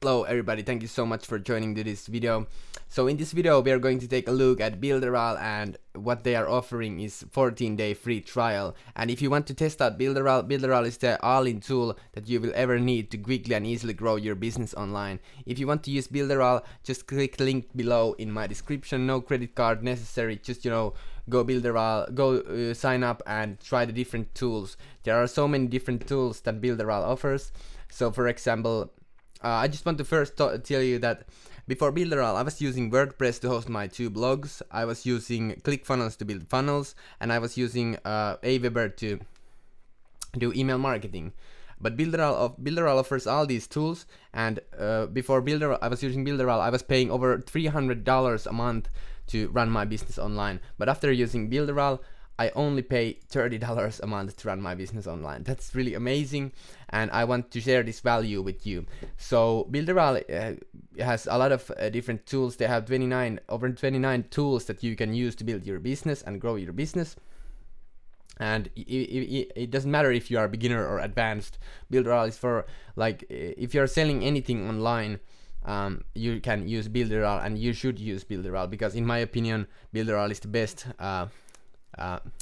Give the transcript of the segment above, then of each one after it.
Hello everybody, thank you so much for joining to this video. So in this video we are going to take a look at Builderall, and what they are offering is 14-day free trial. And if you want to test out Builderall is the all-in tool that you will ever need to quickly and easily grow your business online. If you want to use Builderall, just click the link below in my description. No credit card necessary, just go Builderall, sign up and try the different tools. There are so many different tools that Builderall offers. So for example, I just want to first tell you that before Builderall, I was using WordPress to host my 2 blogs. I was using ClickFunnels to build funnels, and I was using Aweber to do email marketing. But Builderall offers all these tools, and before Builderall, I was using Builderall. I was paying over $300 a month to run my business online. But after using Builderall, I only pay $30 a month to run my business online. That's really amazing, and I want to share this value with you. So Builderall has a lot of different tools. They have over 29 tools that you can use to build your business and grow your business. And it doesn't matter if you are beginner or advanced. Builderall is for, like, if you're selling anything online, you can use Builderall, and you should use Builderall, because in my opinion Builderall is the best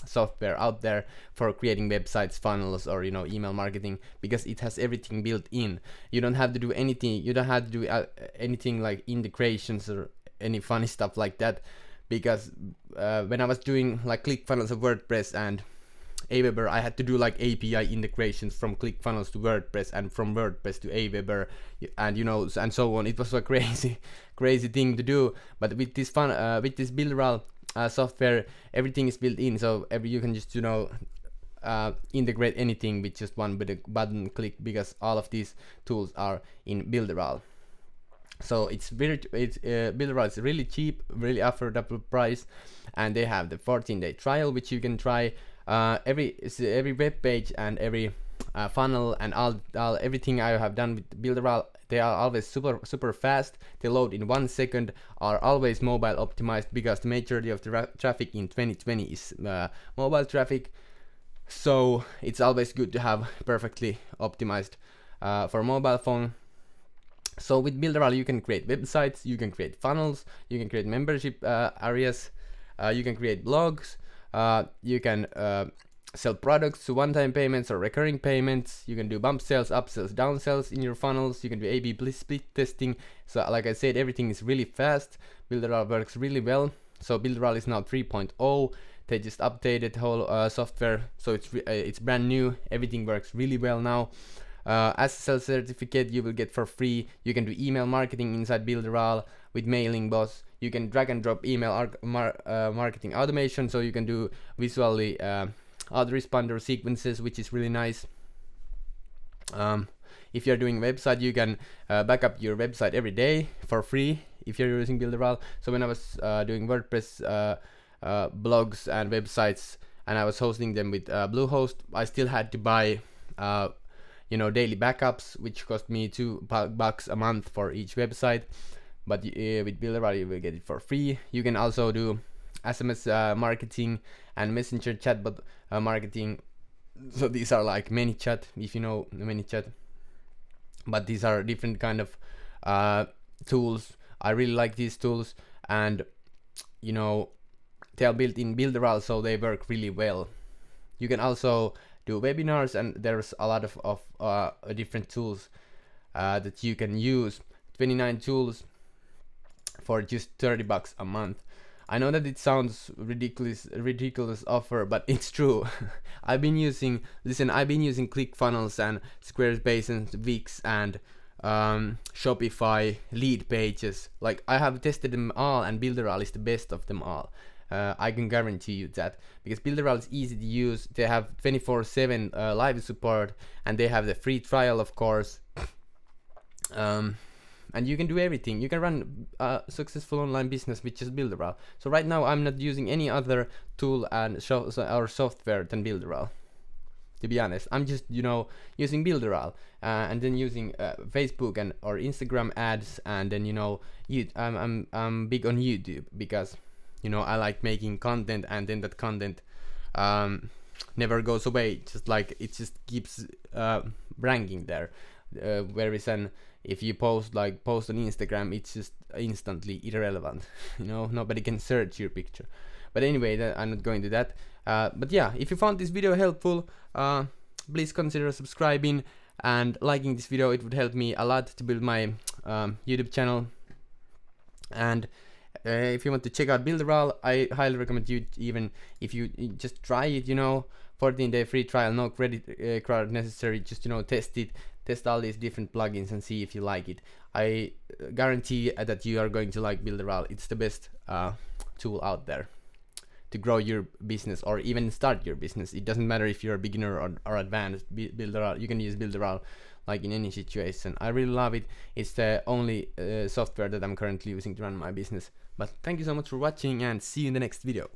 software out there for creating websites, funnels, or email marketing, because it has everything built in. You don't have to do anything. You don't have to do anything like integrations or any funny stuff like that, because when I was doing like ClickFunnels of WordPress and Aweber, I had to do like API integrations from ClickFunnels to WordPress and from WordPress to Aweber, and and so on. It was a crazy thing to do. But with this Builderall software, everything is built in, so you can just integrate anything with just one button click, because all of these tools are in Builderall. So Builderall is really cheap, really affordable price, and they have the 14-day trial, which you can try every web page and every funnel and everything I have done with Builderall. They are always super fast. They load in 1 second, are always mobile optimized, because the majority of the traffic in 2020 is mobile traffic. So it's always good to have perfectly optimized for mobile phone. So with Builderall you can create websites, you can create funnels, you can create membership areas, you can create blogs, you can sell products to one-time payments or recurring payments. You can do bump sales, upsells, downsells in your funnels. You can do A/B split testing. So like I said, everything is really fast. Builderall works really well. So Builderall is now 3.0. They just updated the whole software, so it's brand new. Everything works really well now. SSL certificate you will get for free. You can do email marketing inside Builderall with Mailing Boss. You can drag and drop email marketing automation, so you can do visually autoresponder sequences, which is really nice. If you're doing a website, you can back up your website every day for free if you're using Builderall. So when I was doing WordPress blogs and websites, and I was hosting them with Bluehost, I still had to buy daily backups, which cost me $2 a month for each website. But with Builderall you will get it for free. You can also do SMS marketing and messenger chatbot marketing. So these are like ManyChat, if you know ManyChat. But these are different kind of tools. I really like these tools, and they are built in Builderall, so they work really well. You can also do webinars, and there's a lot of different tools that you can use. 29 tools for just $30 a month. I know that it sounds ridiculous offer, but it's true. I've been using ClickFunnels and Squarespace and Wix and Shopify lead pages. Like, I have tested them all, and Builderall is the best of them all. I can guarantee you that, because Builderall is easy to use. They have 24/7 live support, and they have the free trial, of course. And you can do everything. You can run a successful online business with just Builderall. So right now I'm not using any other tool or software than Builderall. To be honest, I'm just using Builderall and then using Facebook or Instagram ads, and then I'm big on YouTube, because I like making content, and then that content never goes away. Just like it just keeps ranking there. whereas if you post on Instagram, it's just instantly irrelevant. You know, nobody can search your picture. But anyway, I'm not going to that. But yeah, if you found this video helpful, please consider subscribing and liking this video. It would help me a lot to build my YouTube channel. And if you want to check out Builderall, I highly recommend you, even if you just try it, you know, 14-day free trial, no credit card necessary, just, you know, test all these different plugins and see if you like it. I guarantee that you are going to like Builderall. It's the best tool out there to grow your business or even start your business. It doesn't matter if you're a beginner or advanced. Builderall, you can use Builderall like in any situation. I really love it. It's the only software that I'm currently using to run my business. But thank you so much for watching, and see you in the next video.